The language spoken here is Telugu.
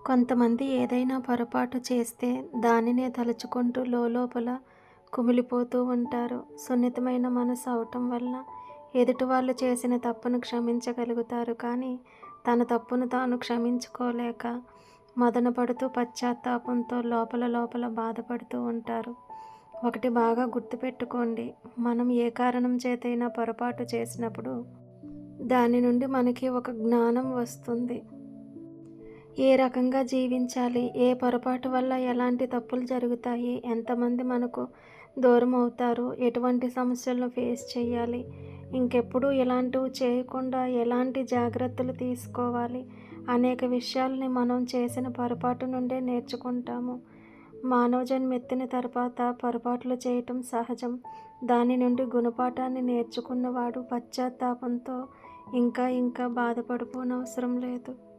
కొంతమంది ఏదైనా పొరపాటు చేస్తే దానినే తలుచుకుంటూ లోలోపల కుమిలిపోతూ ఉంటారు. సున్నితమైన మనసు అవటం వల్ల ఎదుటివాళ్ళు చేసిన తప్పును క్షమించగలుగుతారు. కానీ తన తప్పును తాను క్షమించుకోలేక మదనపడుతూ పశ్చాత్తాపంతో లోపల లోపల బాధపడుతూ ఉంటారు. ఒకటి బాగా గుర్తుపెట్టుకోండి. మనం ఏ కారణం చేతైనా పొరపాటు చేసినప్పుడు దాని నుండి మనకి ఒక జ్ఞానం వస్తుంది. ఏ రకంగా జీవించాలి, ఏ పొరపాటు వల్ల ఎలాంటి తప్పులు జరుగుతాయి, ఎంతమంది మనకు దూరం అవుతారు, ఎటువంటి సమస్యలను ఫేస్ చేయాలి, ఇంకెప్పుడు ఇలాంటివి చేయకుండా ఎలాంటి జాగ్రత్తలు తీసుకోవాలి, అనేక విషయాల్ని మనం చేసిన పొరపాటు నుండే నేర్చుకుంటాము. మానవ జన్మెత్తిన తర్వాత పొరపాట్లు చేయటం సహజం. దాని నుండి గుణపాఠాన్ని నేర్చుకున్నవాడు పశ్చాత్తాపంతో ఇంకా ఇంకా బాధపడిపోనవసరం లేదు.